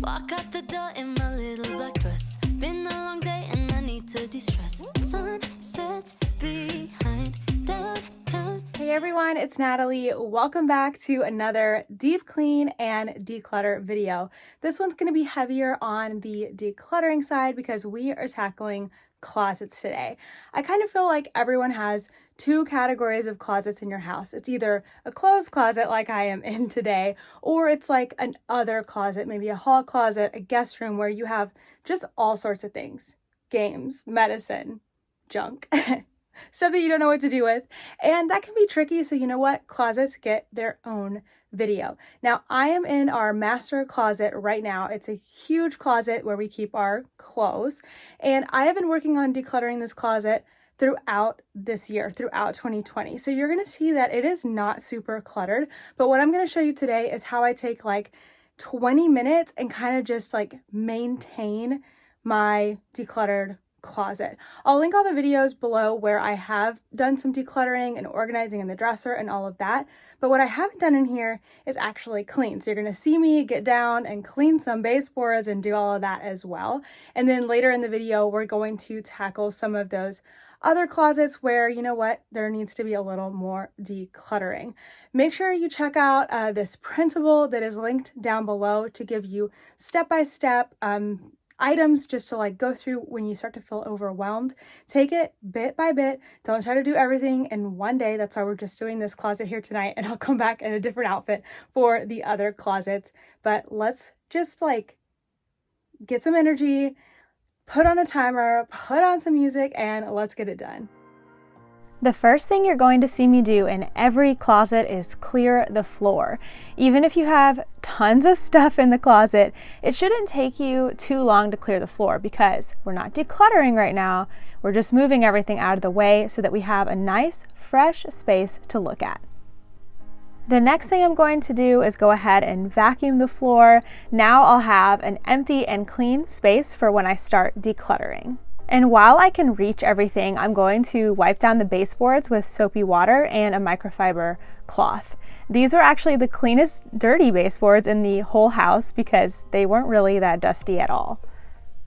Walk out the door in my little black dress. Been a long day and I need to de-stress. Sun sets behind downtown. Hey everyone, it's Natalie. Welcome back to another deep clean and declutter video. This one's going to be heavier on the decluttering side because we are tackling closets today. I kind of feel like everyone has two categories of closets in your house. It's either a closed closet like I am in today, or it's like an other closet, maybe a hall closet, a guest room where you have just all sorts of things, games, medicine, junk, stuff that you don't know what to do with. And that can be tricky. So you know what? Closets get their own video. Now I am in our master closet right now. It's a huge closet where we keep our clothes. And I have been working on decluttering this closet throughout this year, throughout 2020. So you're going to see that it is not super cluttered. But what I'm going to show you today is how I take like 20 minutes and kind of just like maintain my decluttered closet. I'll link all the videos below where I have done some decluttering and organizing in the dresser and all of that. But what I haven't done in here is actually clean. So you're going to see me get down and clean some baseboards and do all of that as well. And then later in the video, we're going to tackle some of those other closets where, you know what, there needs to be a little more decluttering. Make sure you check out this printable that is linked down below to give you step-by-step items just to like go through when you start to feel overwhelmed. Take it bit by bit. Don't try to do everything in one day. That's why we're just doing this closet here tonight, and I'll come back in a different outfit for the other closets. But let's just like get some energy, put on a timer, put on some music, and let's get it done. The first thing you're going to see me do in every closet is clear the floor. Even if you have tons of stuff in the closet, it shouldn't take you too long to clear the floor because we're not decluttering right now. We're just moving everything out of the way so that we have a nice, fresh space to look at. The next thing I'm going to do is go ahead and vacuum the floor. Now I'll have an empty and clean space for when I start decluttering. And while I can reach everything, I'm going to wipe down the baseboards with soapy water and a microfiber cloth. These are actually the cleanest dirty baseboards in the whole house because they weren't really that dusty at all.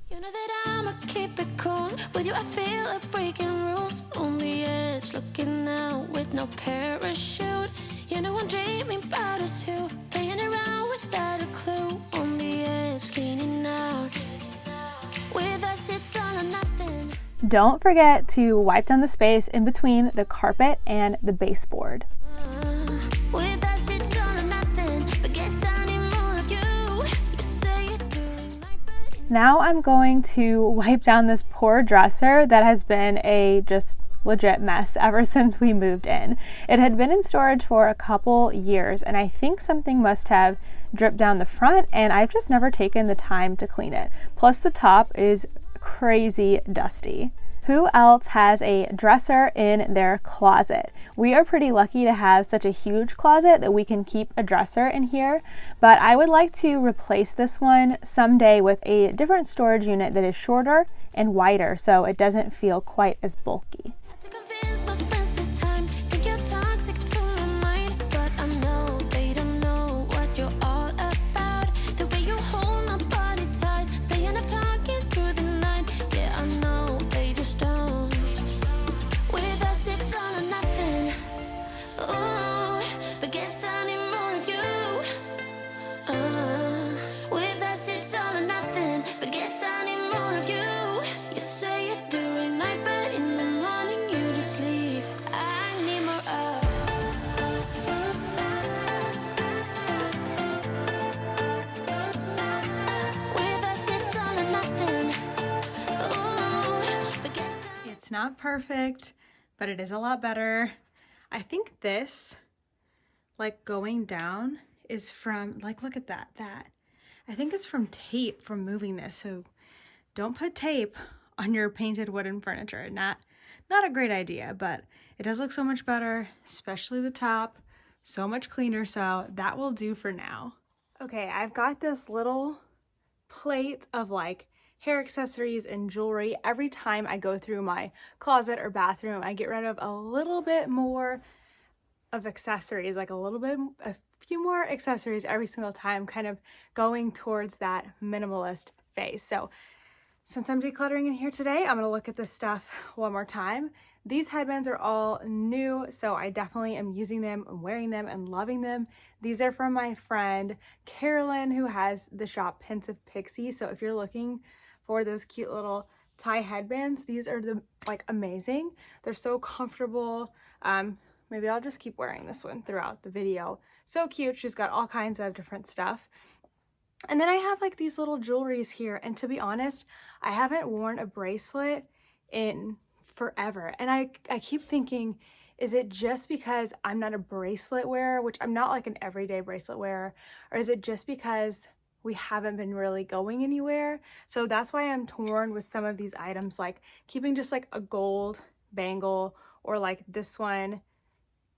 You know that I'ma keep it cool. With you I feel like breaking rules. On the edge, looking out with no parachute. You know I'm dreaming about us too. Playing around without a clue. On the edge, cleaning out. With us it's all or nothing. Don't forget to wipe down the space in between the carpet and the baseboard. With us it's all or nothing. But guess I need more of you. You say you're doing right, but Now I'm going to wipe down this poor dresser that has been a just legit mess ever since we moved in. It had been in storage for a couple years and I think something must have dripped down the front and I've just never taken the time to clean it. Plus the top is crazy dusty. Who else has a dresser in their closet? We are pretty lucky to have such a huge closet that we can keep a dresser in here, but I would like to replace this one someday with a different storage unit that is shorter and wider so it doesn't feel quite as bulky. to convince my friends this time. Think you're toxic to my mind, but I know they don't know what you're all about. The way you hold my body tight, staying up talking through the night. Yeah, I know they just don't. With us it's all or nothing. Ooh, but guess I need more of you. With us it's all or nothing. But guess I need more of you. You say you're doing right, but in the morning you just leave. I need more of. With us it's all or nothing. Ooh, but guess I It's not perfect, but it is a lot better. I think this, like going down, is from, like, look at that. I think it's from tape from moving this. So don't put tape on your painted wooden furniture. Not a great idea, but it does look so much better, especially the top. So much cleaner, so that will do for now. Okay, I've got this little plate of like hair accessories and jewelry. Every time I go through my closet or bathroom, I get rid of a little bit more of accessories, like a few more accessories every single time, kind of going towards that minimalist phase. So since I'm decluttering in here today, I'm gonna look at this stuff one more time. These headbands are all new, so I definitely am using them, wearing them, and loving them. These are from my friend Carolyn, who has the shop Pensive Pixie. So if you're looking for those cute little tie headbands, these are amazing. They're so comfortable. Maybe I'll just keep wearing this one throughout the video. So cute. She's got all kinds of different stuff. And then I have like these little jewelries here, and to be honest, I haven't worn a bracelet in forever. And I keep thinking, is it just because I'm not a bracelet wearer, which I'm not like an everyday bracelet wearer, or is it just because we haven't been really going anywhere? So that's why I'm torn with some of these items, like keeping just like a gold bangle, or like this one,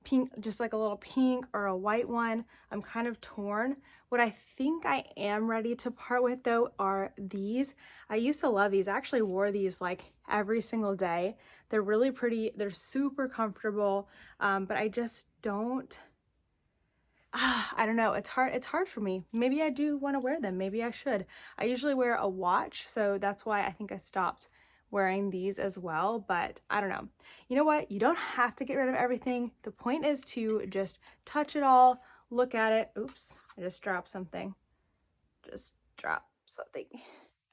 pink, just like a little pink, or a white one. I'm kind of torn. What I think I am ready to part with though are these. I used to love these. I actually wore these like every single day. They're really pretty. They're super comfortable, but I just don't, I don't know. It's hard for me. Maybe I do want to wear them. Maybe I should. I usually wear a watch, so that's why I think I stopped wearing these as well, but I don't know. You know what? You don't have to get rid of everything. The point is to just touch it all, look at it. Oops, I just dropped something.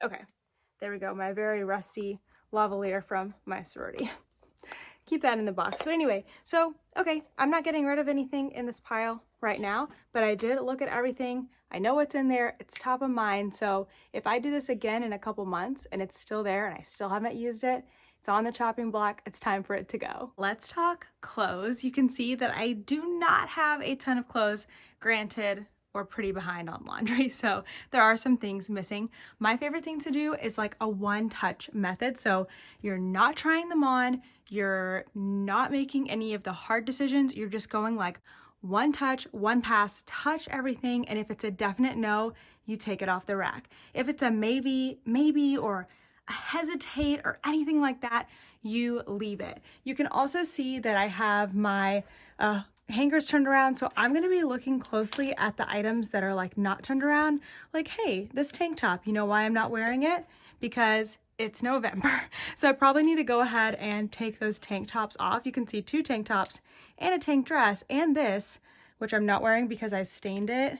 Okay, there we go. My very rusty lavalier from my sorority. Keep that in the box. But anyway, so, okay, I'm not getting rid of anything in this pile right now, but I did look at everything. I know what's in there. It's top of mind. So if I do this again in a couple months and it's still there and I still haven't used it, it's on the chopping block. It's time for it to go. Let's talk clothes. You can see that I do not have a ton of clothes. Granted, we're pretty behind on laundry, so there are some things missing. My favorite thing to do is like a one-touch method. So you're not trying them on, you're not making any of the hard decisions, you're just going like one touch, one pass, touch everything, and if it's a definite no, you take it off the rack. If it's a maybe, or a hesitate or anything like that, you leave it. You can also see that I have my hangers turned around, so I'm going to be looking closely at the items that are like not turned around. Like, hey, this tank top, you know why I'm not wearing it? Because it's November. So I probably need to go ahead and take those tank tops off. You can see 2 tank tops and a tank dress, and this, which I'm not wearing because I stained it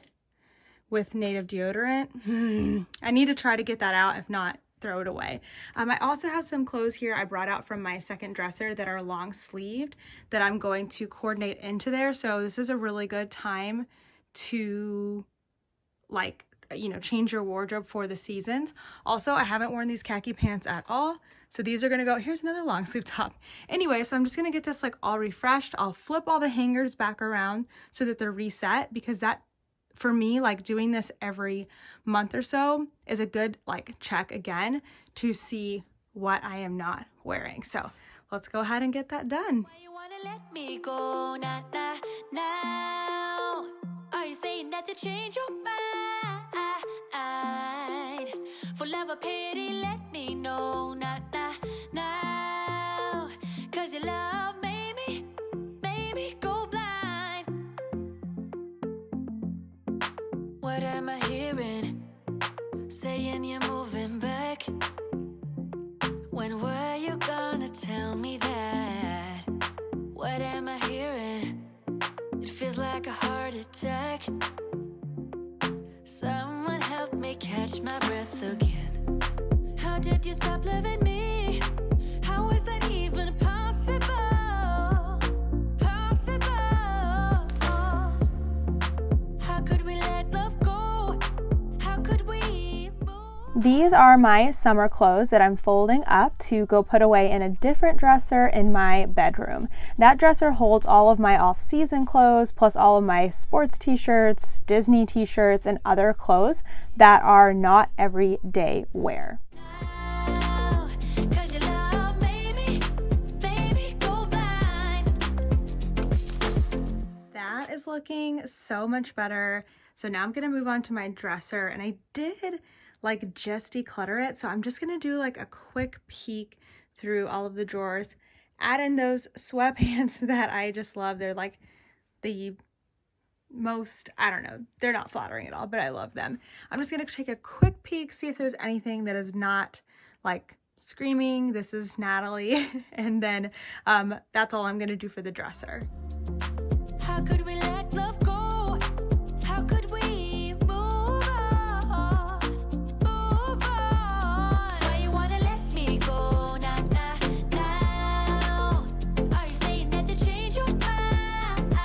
with native deodorant. I need to try to get that out. If not, throw it away. I also have some clothes here I brought out from my second dresser that are long sleeved that I'm going to coordinate into there. So this is a really good time to like, you know, change your wardrobe for the seasons. Also, I haven't worn these khaki pants at all. So these are gonna go, here's another long sleeve top. Anyway, so I'm just gonna get this like all refreshed. I'll flip all the hangers back around so that they're reset, because that, for me, like doing this every month or so is a good like check again to see what I am not wearing. So let's go ahead and get that done. Why you wanna let me go now? Are you saying that to change your mind? For love or pity, let me know now. Cause your love made me go blind. What am I hearing? Saying you're moving back. When were you gonna tell me that? What am I hearing? It feels like a heart attack. Someone help me catch my breath again. How did you stop loving me? How is that even possible? How could we let love go? How could we move? These are my summer clothes that I'm folding up to go put away in a different dresser in my bedroom. That dresser holds all of my off-season clothes, plus all of my sports t-shirts, Disney t-shirts, and other clothes that are not everyday wear. That is looking so much better. So now I'm gonna move on to my dresser, and I did like just declutter it. So I'm just gonna do like a quick peek through all of the drawers, add in those sweatpants that I just love. They're like the I don't know, they're not flattering at all, but I love them. I'm just gonna take a quick peek, see if there's anything that is not like screaming, "This is Natalie," and then that's all I'm gonna do for the dresser. How could we let love go? How could we move on? Move on. Why you wanna let me go? Now. Are you saying that to change your mind?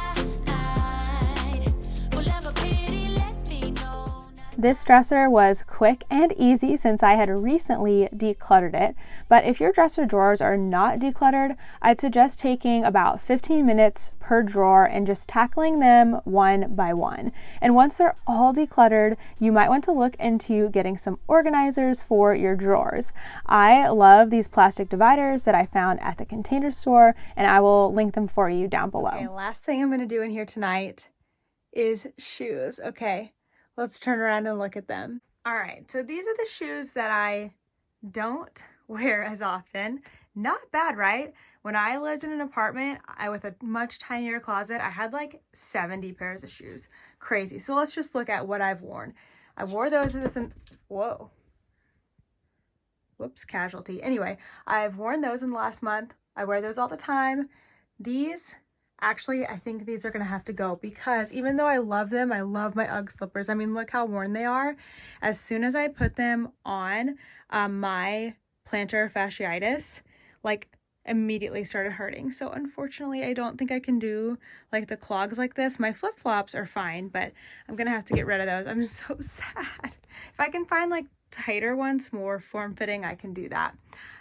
Well, have a pity, let me know. This dresser was quick and easy since I had recently decluttered it, but if your dresser drawers are not decluttered, I'd suggest taking about 15 minutes per drawer and just tackling them one by one. And once they're all decluttered, you might want to look into getting some organizers for your drawers. I love these plastic dividers that I found at the Container Store, and I will link them for you down below. Okay, last thing I'm gonna do in here tonight is shoes. Okay, let's turn around and look at them. All right, so these are the shoes that I don't wear as often. Not bad, right? When I lived in an apartment, with a much tinier closet, I had like 70 pairs of shoes. Crazy. So let's just look at what I've worn. I wore those in this, whoa. Whoops, casualty. Anyway, I've worn those in the last month. I wear those all the time. These, actually, I think these are gonna have to go because even though I love them, I love my UGG slippers. I mean, look how worn they are. As soon as I put them on, my plantar fasciitis, like, immediately started hurting. So unfortunately, I don't think I can do like the clogs like this. My flip-flops are fine, but I'm gonna have to get rid of those. I'm so sad. If I can find like tighter ones, more form-fitting, I can do that.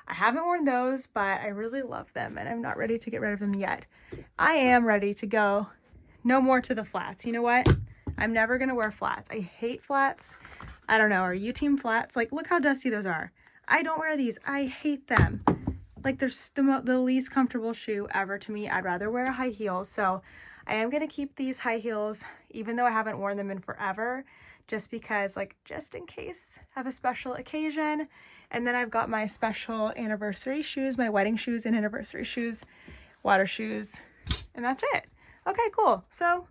I haven't worn those, but I really love them and I'm not ready to get rid of them yet. I am ready to go no more to the flats. You know what? I'm never gonna wear flats. I hate flats. I don't know, are you team flats? Like, look how dusty those are. I don't wear these. I hate them. Like, they're the least comfortable shoe ever to me. I'd rather wear high heels. So I am going to keep these high heels, even though I haven't worn them in forever, just because, like, just in case I have a special occasion. And then I've got my special anniversary shoes, my wedding shoes and anniversary shoes, water shoes, and that's it. Okay, cool. So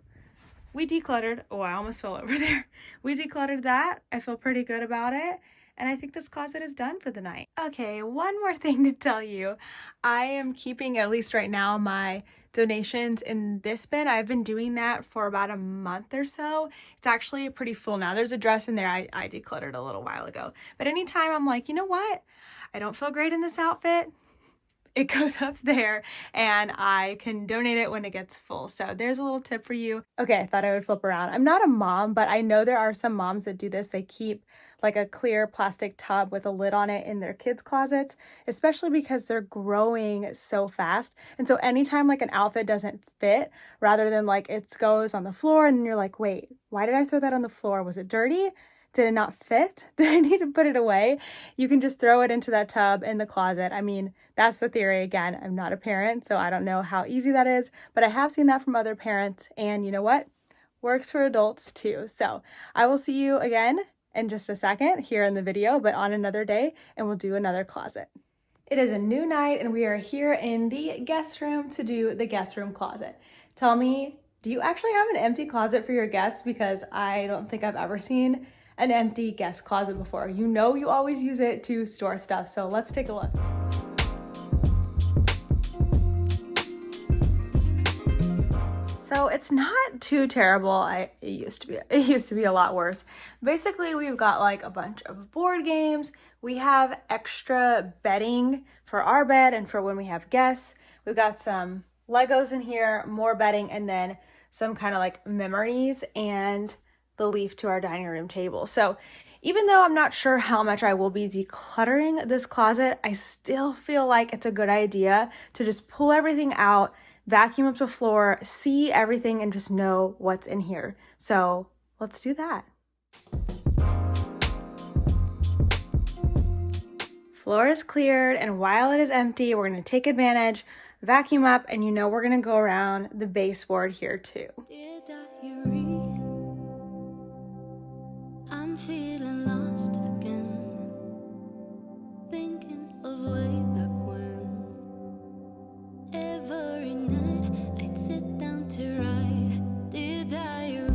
we decluttered. Oh, I almost fell over there. We decluttered that. I feel pretty good about it. And I think this closet is done for the night. Okay, one more thing to tell you. I am keeping, at least right now, my donations in this bin. I've been doing that for about a month or so. It's actually pretty full now. There's a dress in there I decluttered a little while ago. But anytime I'm like, you know what? I don't feel great in this outfit. It goes up there and I can donate it when it gets full. So there's a little tip for you. Okay, I thought I would flip around. I'm not a mom, but I know there are some moms that do this. They keep like a clear plastic tub with a lid on it in their kids' closets, especially because they're growing so fast. And so anytime like an outfit doesn't fit, rather than like it goes on the floor and you're like, wait, why did I throw that on the floor? Was it dirty? Did it not fit? Did I need to put it away? You can just throw it into that tub in the closet. I mean, that's the theory. Again, I'm not a parent, so I don't know how easy that is, but I have seen that from other parents, and you know what? Works for adults too. So I will see you again in just a second here in the video, but on another day, and we'll do another closet. It is a new night, and we are here in the guest room to do the guest room closet. Tell me, do you actually have an empty closet for your guests? Because I don't think I've ever seen an empty guest closet before. You know you always use it to store stuff, so let's take a look. So it's not too terrible. It used to be a lot worse. Basically, we've got like a bunch of board games. We have extra bedding for our bed and for when we have guests. We've got some Legos in here, more bedding, and then some kind of like memories and the leaf to our dining room table. So even though I'm not sure how much I will be decluttering this closet, I still feel like it's a good idea to just pull everything out, vacuum up the floor, see everything, and just know what's in here. So let's do that. Floor is cleared, and while it is empty, we're gonna take advantage, vacuum up, and you know we're gonna go around the baseboard here too. I'm feeling lost again, thinking of way back when. Every night I'd sit down to write the diary.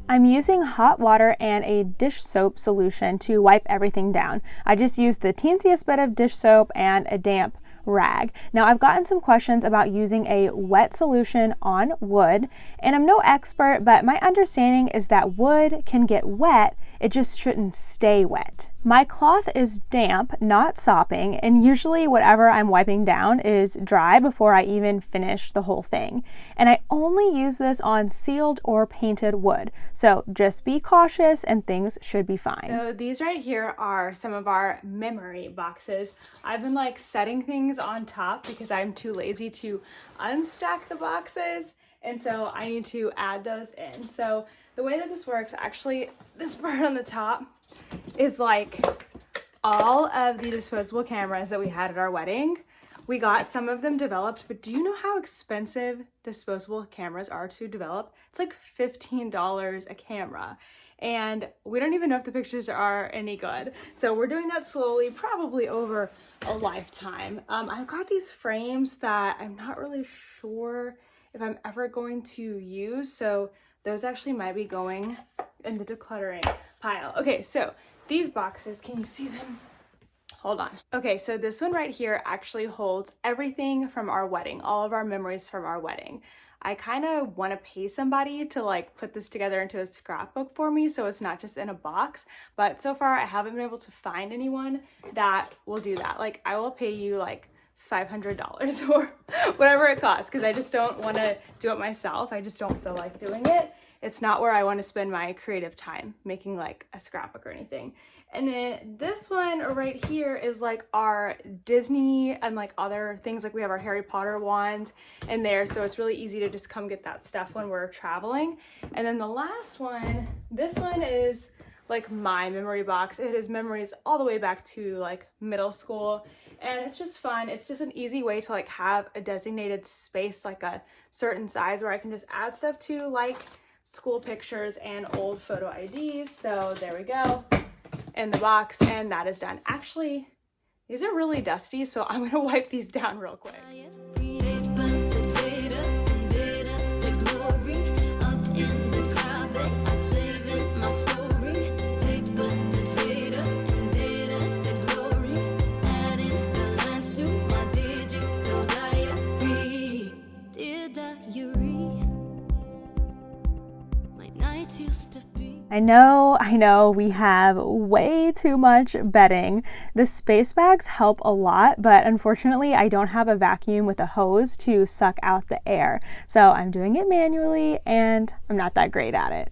I'm using hot water and a dish soap solution to wipe everything down. I just used the teensiest bit of dish soap and a damp rag. Now, I've gotten some questions about using a wet solution on wood, and I'm no expert, but my understanding is that wood can get wet, it just shouldn't stay wet. My cloth is damp, not sopping, and usually whatever I'm wiping down is dry before I even finish the whole thing. And I only use this on sealed or painted wood, so just be cautious and things should be fine. So these right here are some of our memory boxes. I've been like setting things on top because I'm too lazy to unstack the boxes, and so I need to add those in. So the way that this works, actually, this part on the top is like all of the disposable cameras that we had at our wedding. We got some of them developed, but do you know how expensive disposable cameras are to develop? It's like $15 a camera. And we don't even know if the pictures are any good. So we're doing that slowly, probably over a lifetime. I've got these frames that I'm not really sure if I'm ever going to use. So those actually might be going in the decluttering pile. Okay, so these boxes, can you see them? Hold on. Okay, so this one right here actually holds everything from our wedding, all of our memories from our wedding. I kind of want to pay somebody to like put this together into a scrapbook for me so it's not just in a box, but so far I haven't been able to find anyone that will do that. Like, I will pay you like $500 or whatever it costs, because I just don't want to do it myself. I just don't feel like doing it. It's not where I want to spend my creative time making like a scrapbook or anything. And then this one right here is like our Disney and like other things. Like we have our Harry Potter wands in there, so it's really easy to just come get that stuff when we're traveling. And then the last one, this one is like my memory box. It has memories all the way back to like middle school. And it's just fun. It's just an easy way to like have a designated space, like a certain size where I can just add stuff to, like school pictures and old photo IDs. So there we go in the box, and that is done. Actually, these are really dusty, so I'm gonna wipe these down real quick. I know, we have way too much bedding. The space bags help a lot, but unfortunately I don't have a vacuum with a hose to suck out the air. So I'm doing it manually and I'm not that great at it.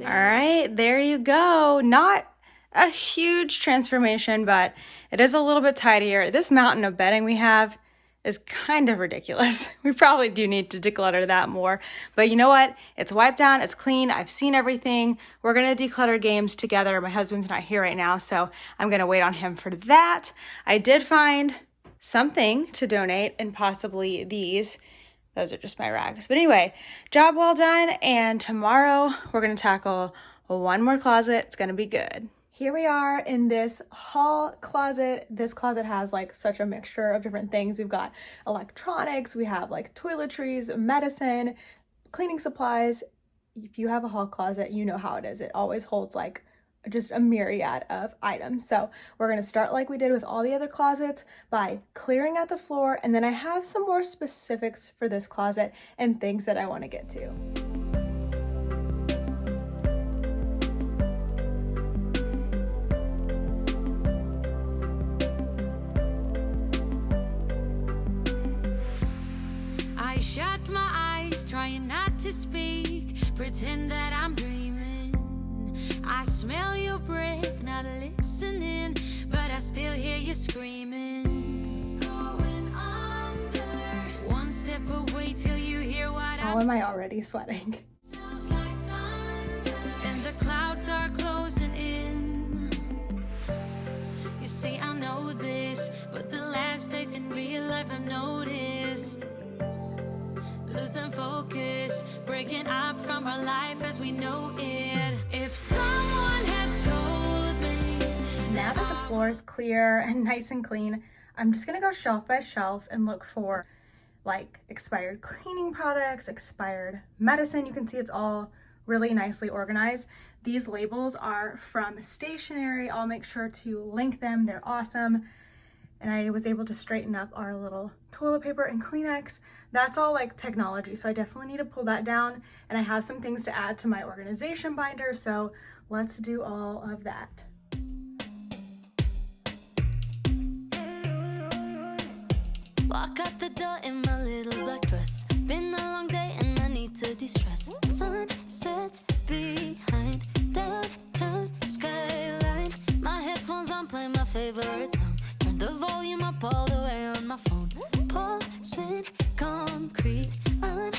All right, there you go. Not a huge transformation, but it is a little bit tidier. This mountain of bedding we have is kind of ridiculous. We probably do need to declutter that more, but you know what? It's wiped down, it's clean, I've seen everything. We're gonna declutter games together. My husband's not here right now, so I'm gonna wait on him for that. I did find something to donate, and possibly these. Those are just my rags. But anyway, job well done. And tomorrow we're going to tackle one more closet. It's going to be good. Here we are in this hall closet. This closet has like such a mixture of different things. We've got electronics, we have like toiletries, medicine, cleaning supplies. If you have a hall closet, you know how it is. It always holds like just a myriad of items. So we're going to start like we did with all the other closets by clearing out the floor, and then I have some more specifics for this closet and things that I want to get to. I shut my eyes, trying not to speak, pretend that I'm dreaming. I smell your breath, not listening, but I still hear you screaming. Going under, one step away till you hear what How am I already sweating? sounds like thunder, and the clouds are closing in. this, but the last days in real life I've noticed. Losing focus, breaking up from our life as we know it. If someone had told me. Now that the floor is clear and nice and clean, I'm just gonna go shelf by shelf and look for like expired cleaning products, expired medicine. You can see it's all really nicely organized. These labels are from stationery. I'll make sure to link them. They're awesome. And I was able to straighten up our little toilet paper and Kleenex. That's all like technology, so I definitely need to pull that down. And I have some things to add to my organization binder, so let's do all of that. Walk out the door in my little black dress. Been a long day and I need to de-stress. Sun sets behind downtown skyline. My headphones on, play my favorite song. Turn the volume up all the way on my phone. Pulsing concrete under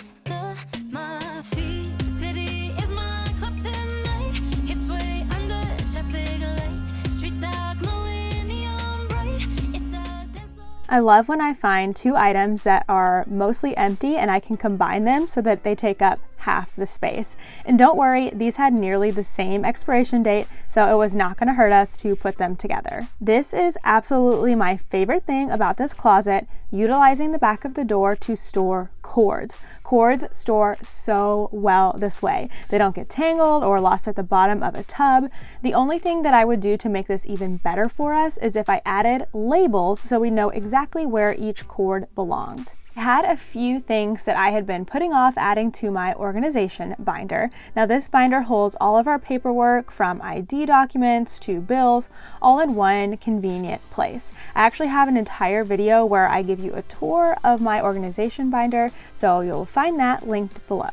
my feet. City is my club tonight. Hips way under traffic lights. Street talk, glowing neon bright. It's a dance floor. I love when I find two items that are mostly empty and I can combine them so that they take up half the space. And don't worry, these had nearly the same expiration date, so it was not going to hurt us to put them together. This is absolutely my favorite thing about this closet, utilizing the back of the door to store cords. Cords store so well this way. They don't get tangled or lost at the bottom of a tub. The only thing that I would do to make this even better for us is if I added labels so we know exactly where each cord belonged. I had a few things that I had been putting off adding to my organization binder. Now this binder holds all of our paperwork from ID documents to bills, all in one convenient place. I actually have an entire video where I give you a tour of my organization binder, so you'll find that linked below.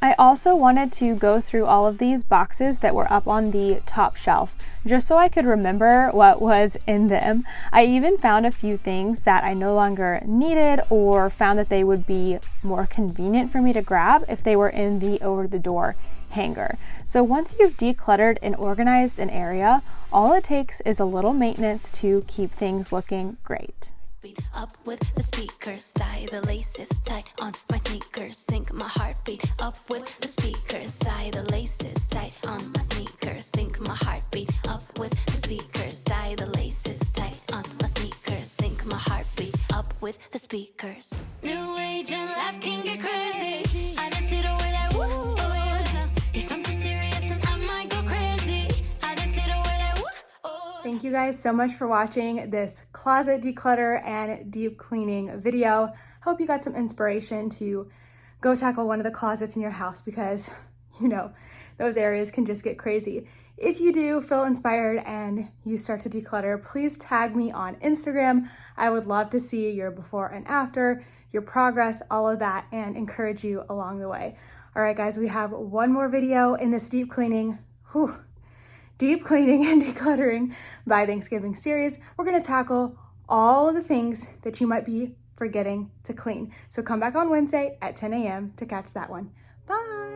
I also wanted to go through all of these boxes that were up on the top shelf, just so I could remember what was in them. I even found a few things that I no longer needed or found that they would be more convenient for me to grab if they were in the over-the-door hanger. So once you've decluttered and organized an area, all it takes is a little maintenance to keep things looking great. Up with the speakers, tie the laces tight on my sneakers, sync my heartbeat. Up with the speakers, tie the laces tight on my sneakers, sync my heartbeat. Up with the speakers, tie the laces tight on my sneakers, sync my heartbeat. Up with the speakers. New age and life can get crazy. I just see the way that woo. If I'm too serious, then I might go crazy. I just see the way that woo. Thank you guys so much for watching this closet declutter and deep cleaning video. Hope you got some inspiration to go tackle one of the closets in your house because, you know, those areas can just get crazy. If you do feel inspired and you start to declutter, please tag me on Instagram. I would love to see your before and after, your progress, all of that, and encourage you along the way. All right, guys, we have one more video in this deep cleaning. Deep cleaning and decluttering by Thanksgiving series. We're gonna tackle all of the things that you might be forgetting to clean. So come back on Wednesday at 10 a.m. to catch that one. Bye.